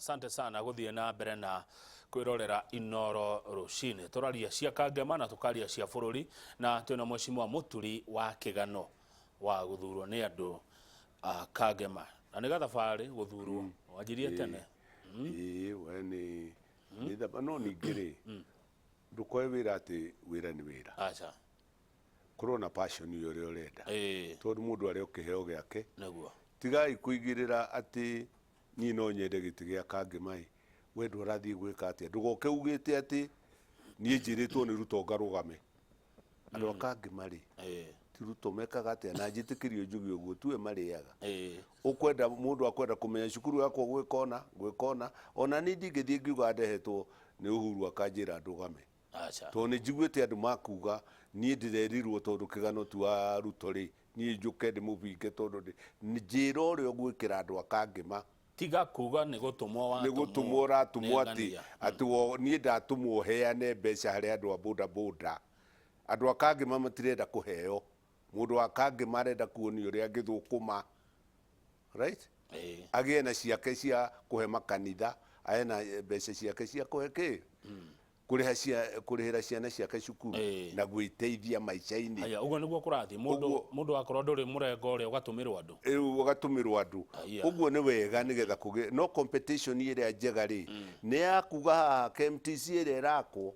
asante sana guthie na mbere na kwirorera Inoro rucini. Turaria cia Kangema na tukaria cia bururi na twina Mheshimiwa Muturi wa Kigano wa guthurwo ni andu a Kangema. Na niga thabari guthurwo wanjirie tene. We ni thaba no ningiri ndukoe wira ati wira ni wira. Acha. Corona passion yore urenda. Tondu mundu ari ukiheo giake. Naguo. Tigai kuigirira ati ni no nyende giti gia Kangema we ndurathie gwika atia ndugoke ugite ati ni njiritwo ni Ruto ngarugame andu Kangema ri ti Ruto mekaga atia na njitikirio njugi uguo tuwe mariaga ukwenda mundu akwenda kumenya cukuru yakwa gwikona ona ni ndingithie ngiuga ndehetwo ni Uhuru akanjira ndugame. Acha. To ni njiguite andu makuga ni ndirerirwo tondu Kigano tu wa Ruto ri ni njuke ndi mubinge tondu njira urio gwikira andu a Kangema tiga kuga ni gutumwo wa ni gutumwo ratumwo ati wo ni ndatumwo heane mbeca hari andu a boda boda andu a Kangema matirenda kuheo mundu wa Kangema arenda kuonio uria angithukuma right agie na ciake cia kuhe makanitha aena mbeca ciake cia kuhe ki kurihira ciana ciake cukuru na gwiteithia maica-ini. Aya ugo niguo kurathi mundu akorwo nduri murengo uri ugatumirwo andu ugatumirwo andu uguo ni wega nigetha kuge no competition iria njega ri ni akuga haha KMTC iria irakwo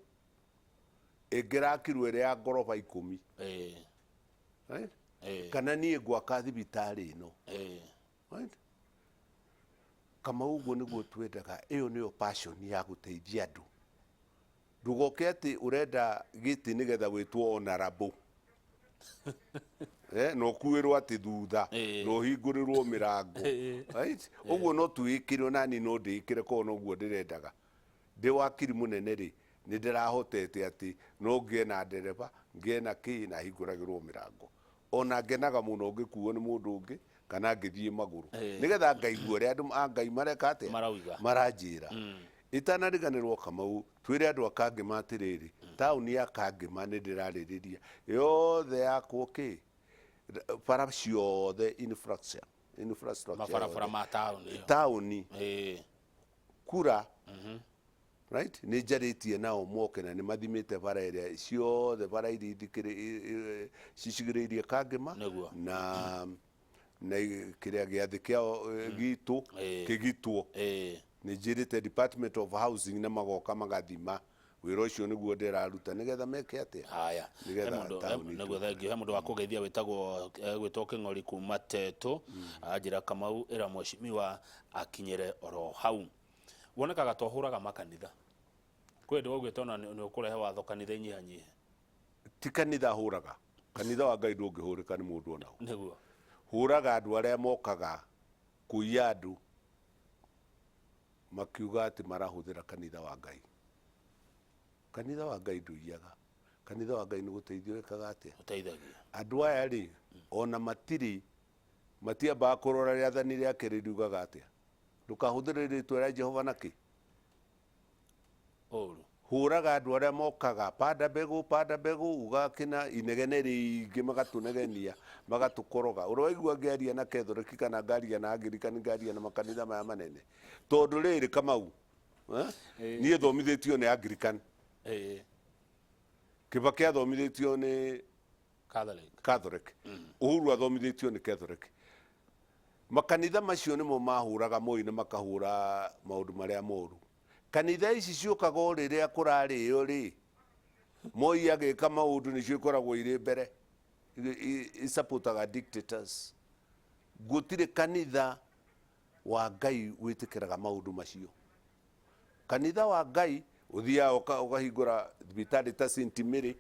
ingirakirwo iria ya ngoroba 10 right kana nie gwaka thibitari ino right kama uguo niguo twendaga iyo niyo passion ya guteithia andu ndugoke ati urenda giti nigetha witwo honorable no kuirwo ati thutha no hingurirwo mirango right uguo no tuikire nani no ndikire ko no guo ndirendaga ndi wakiri munene ri ni ndirahotete ati no ngie na ndereba ngie na ki na hinguragirwo mirango ona ngenaga muno ngikuo ni mundu ungi kana ngithie maguru nigetha ngaigua ri andu a Ngai mareka ate maranjira itanariganirwo Kamau twire andu a Kangema atiriri tauni ya Kangema ni ndiraririria yothe yakwo ki para ciothe infrastructure mabarabara ma tauni kura right ni njaritie nao moke na ni mathimite bara iria ciothe bara irithikire cicigiriirie Kangema na kiria giathi kiao gitu kigitwo ni njirite Department of Housing na magoka magathima wira ucio niguo ndiraruta nigetha meke atia haya niguo thengi he mundu wa kugeithia witagwo gwitwo King'ori kuma Teto ajira Kamau ira Mheshimiwa akinyire oro hau wonekaga tohuraga makanitha kwendo gwitona ni ukurehe watho kanitha inyihanyihe ti kanitha huraga kanitha wa Ngai ndungihurika ni mundu ona niguo huraga andu aria mokaga kuiya andu makiuga ati marahuthira kanitha wa Ngai. Kanitha wa Ngai nduiyaga kanitha wa Ngai ni guteithio ekaga atia uteithagia andu aya ri ona matiamba kurora riathani riake riugaga atia ndukahuthire ritwa ria Jehova naki huraga andu aria mokaga pada begu ugakina inegene ringi magatunegenia magatukoroga urwaigua ngiaria na Kethoreki kana ngaria na Angirikani ngaria na makanitha maya manene tondu riri Kamau nie thomithitio ni Angirikani Kibaki athomithitio ni Catholic Uhuru athomithitio ni Catholic makanitha macio nimo mahuraga moi na makahura maundu maria moru kanitha ici ciukaga riria kurarĩo ri Moi agika maundu nicio ikoragwo iri mbere supportaga dictators gutire kanitha wa Ngai witikiraga maundu macio kanitha wa Ngai uthia ukahingura thibitari ta St Mary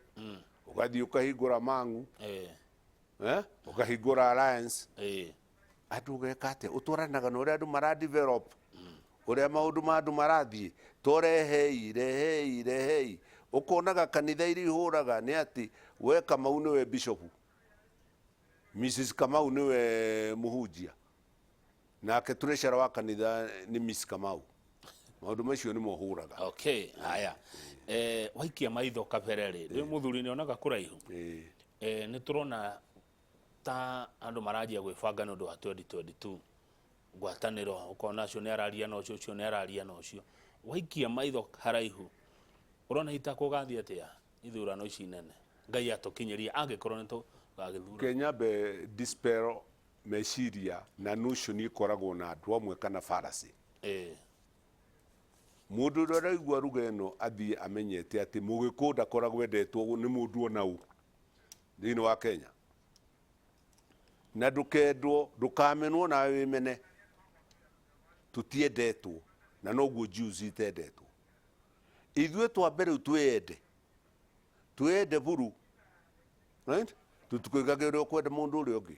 ugathii ukahingura Mang'u ukahingura Alliance andu geka atia utwaranaga na uria andu mara develop uria maundu ma andu marathie torehei ukonaga kanitha iri huraga ni ati we Kamau niwe bishop Mrs Kamau niwe muhunjia nake treasurer wa kanitha ni Miss Kamau maundu macio ni mohuraga okay haya waikia maitho kabere ri muthuri ni onaga kuraihu ni turona ta andu marajia gwibanga nundu wa 2022 ngwatanĩro ukona cio nĩ araria na ũcio cio nĩ araria na ũcio waikia maitho haraihu urona itakũgathiĩ atĩa ithurano ici nene Ngai atukinyirie angĩkorwo nĩ tũgagĩthura Kenya be dispel meciria na notion ikoragwo na andũ amwe kana farasi mundu ũrĩa araigua ruga ĩno athiĩ amenyete atĩ mũgĩkũyũ ndakoragwo endetwo nĩ mũndũ ona ũ thĩinĩ wa Kenya na ndũkendwo ndũkamenwo nawe wĩmene tũtiendetwo na noguo Jews itendetwo ithuĩ twambe rĩu twende buru right tutikũigagĩrĩra ũkwenda mũndũ ũrĩa ũngĩ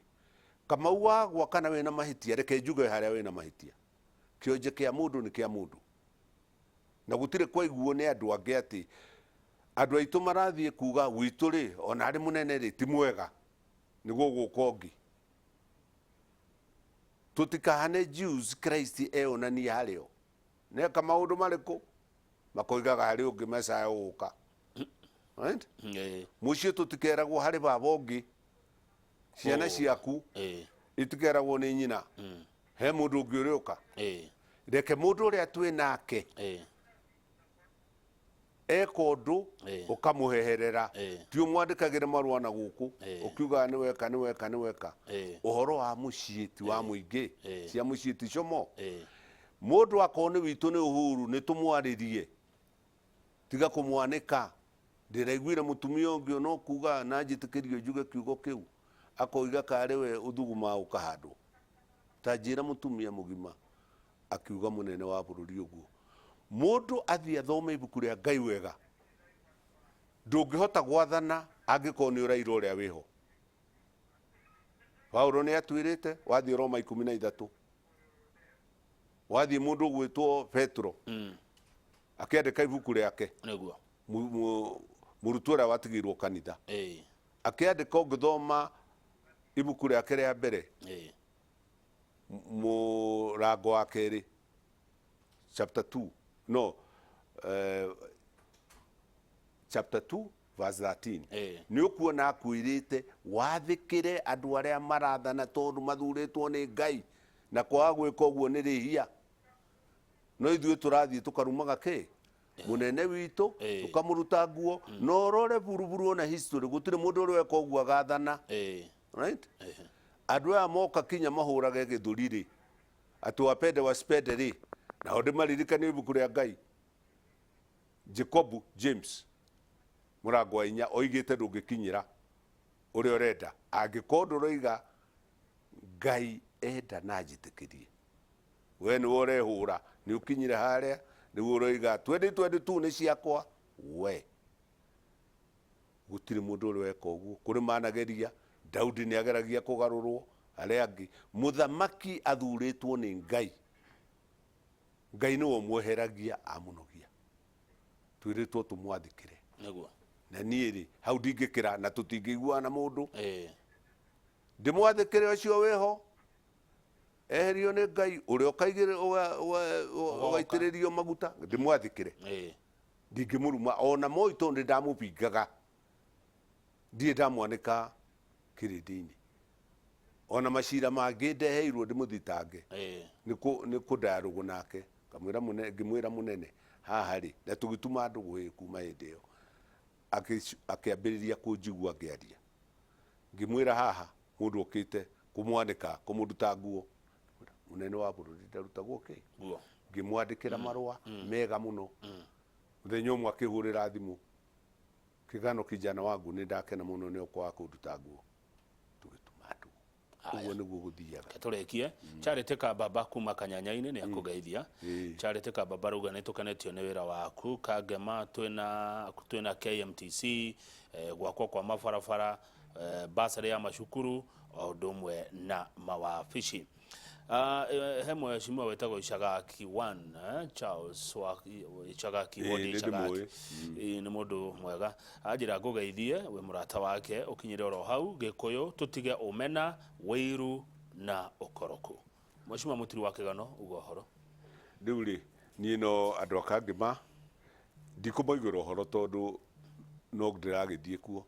Kamau wagwa kana wĩna mahĩtia reke njuge harĩa wĩna mahĩtia kĩonje kĩa mũndũ nĩ kĩa mũndũ na gũtirĩ kwaiguo nĩ andũ angĩ atĩ andũ aitũ marathiĩ kuga gwitũ rĩ ona arĩ mũnene rĩ ti mwega nĩguo gũka ũngĩ tutikahane Jews Christ eonania harĩo neka maũndũ marĩkũ makoigaga harĩ ũngĩ Messiah gũka right mũciĩ tutikeragwo harĩ baba ũngĩ ciana ciaku itikeragwo nĩ nyina he mũndũ ũngĩ ũrĩũka reke mũndũ ũrĩa twĩ nake eka ũndũ ũkamũheherera ti ũmwandĩkagĩre marũa na gũkũ ũkiugaga nĩ weka ũhoro wa mũciĩ ti wa mũingĩ cia mũciĩ ti como mũndũ akorwo nĩ witũ nĩ Uhuru nĩ tũmwarĩrie tiga kũmwanĩka ndĩraiguire mũtumia ũngĩ no kuga na njĩtĩkĩrio njuge kiugo kĩu akoiga karĩ we ũthuguma ũkahandwo ta njĩra mũtumia mũgima akiuga mũnene wa bũrũri ũguo mũndũ athiĩ athome ibuku rĩa Ngai wega ndũngĩhota gwathana angĩkorwo nĩ ũraira ũrĩa wĩho Paulo nĩ atwĩrĩte wathiĩ Roma 13 wathiĩ mũndũ gwĩtwo Petro akĩandĩka ibuku rĩake nĩguo mũrutwo ũrĩa watigirwo kanitha akĩandĩka ũngĩthoma ibuku rĩake rĩa mbere mũrango wa kerĩ chapter 2 no chapter 2 verse 13 nĩ ũkuona akwĩrĩte wathĩkĩre andũ arĩa marathana tondũ mathurĩtwo nĩ Ngai na kwaga gwĩka ũguo nĩ rĩhia no ithuĩ tũrathiĩ tũkarumaga kĩ munene witũ tukamũruta nguo no rore buruburu na history gũtirĩ mũndũ ũrĩa weka ũguo agathana right andũ aya moka kinya mahũrage gĩthũri rĩ atĩ wapende waspende rĩ na ndĩ maririkane ibuku rĩa Ngai Jacob James mũrango wa 4 oigĩte ndũngĩkinyĩra ũrĩa ũrenda angĩkorwo ndũroiga Ngai enda na njĩtĩkĩrie we nĩ ũrehũra nĩ ũkinyire harĩa nĩguo ũroiga 2022 nĩ ciakwa we gũtirĩ mũndũ ũrĩa weka ũguo kũrĩ manageria Daudi nĩ ageragia kũgarũrwo arĩa angĩ mũthamaki athurĩtwo nĩ Ngai Ngai nĩwe mweheragia amũnogia twĩrĩtwo tũmwathĩkĩre nĩguo na niĩ rĩ hau ndingĩkĩra na tũtingĩiguana na mũndũ ndĩmwathĩkĩre ũcio wĩho eherio nĩ Ngai ũrĩa ũkaigĩre ũgaitĩrĩrio maguta ndĩmwathĩkĩre ndingĩmũruma ona moito ndĩ ndamũpingaga ndiĩ ndamwanĩka kĩrĩndĩ-inĩ ona macira mangĩ ndeheirwo ndĩmũthitange nĩ kũndarũgũ nake ngĩmwĩra mũnene haha rĩ na tũgĩtuma andũ gwĩ kuma hĩndĩ ĩyo akĩambĩrĩria kũnjigua ngĩaria ngĩmwĩra haha mũndũ ũkĩte kũmwanĩka kũmũruta nguo munene wa bũrũri ndarutagwo kĩ ngĩmwandĩkĩra marũa mega mũno mũthenya ũmwe akĩhũrĩra thimũ kĩgano kijana wangu nĩ ndakena mũno nĩ ũkwa kũnduta nguo tũgĩtuma andũ ũguo nĩguo gũthiaga tũrĩkie Charity Kababa kuma Kanyanya-inĩ nĩ akũgeithia Charity Kababa rauga nĩ tũkenetio nĩ wĩra waku Kangema twĩna KMTC gwakwo kwa mabarabara basarĩ ya macukuru o ũndũ ũmwe na mawabici he mheshimiwa wetagwo Icagaki 1 Charles wa Icagaki nĩ mũndũ mwega anjĩra ngũgeithie we mũrata wake ũkinyire oro hau Gĩkũyũ tũtige ũmena wĩiru na ũkoroku mheshimiwa mũtiri wa Kĩgano uga ũhoro rĩu rĩ niĩ no andũ akangĩma ndikũmaigĩra ũhoro tondũ no ndĩragĩthiĩ kuo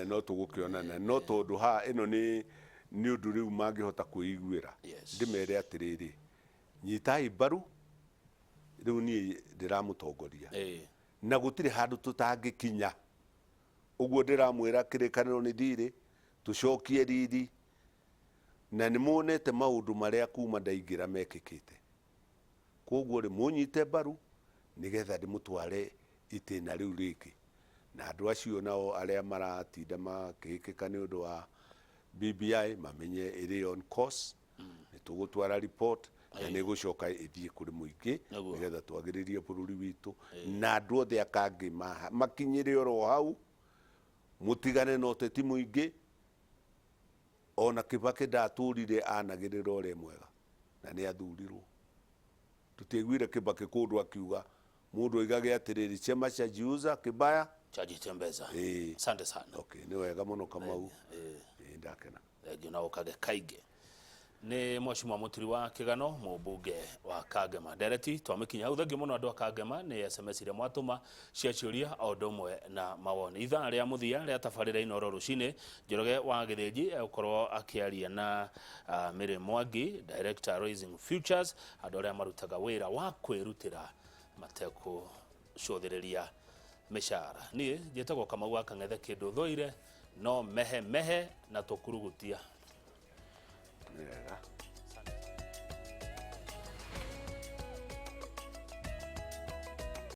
no tũgũkĩonana no tondũ ha ĩno ni undu riu mangihota kuiguira Yes. ndimere atiriri nyitai mbaru riu ni ndiramutongoria na gutire handu tutangikinya uguo ndiramwira kirikaniro ni thiri tucokie riri na ni muonete maundu maria kuma ndaingira mekikite koguo ri munyite mbaru nigetha ndimutware itena riu riki na andu acio nao aria maratinda makihikika ni undu wa BBI mamenye iri on course ni tugutwara report na nä gå coka ithie kå rä må ingä nä getha twagä rä rie bå rå ri witå na andå othe akangä makinyä re oro hau må tigane na å teti må ingä ona Kibaki ndatå rire anagä rä ra å rä mwega na nä athurirwo tutiaiguire Kibaki kå ndå akiuga må ndå aigage atä rä ri chema cha jiuza kibaya chajitembeza. Asante sana. Okay, nä wega må no Kamau ndakena thengio na ukage kaige ni mweshimwa muturi wa Kigano mubunge wa Kagema Dereti twamikinya hau thengio muno andu a Kagema ni SMS iria mwatuma cia ciuria o ndomwe na mawoni itha ria muthia ria tabarira inoro rucine Njoroge wa Githinji ukorwo akiaria na Mary Mwangi Director Raising Futures andu aria marutaga wira wa kwirutira mateku ciothiriria mishara ni jetagwo Kamau wa Kang'ethe kindu thoire no mehe na tukurugutia. Yeah.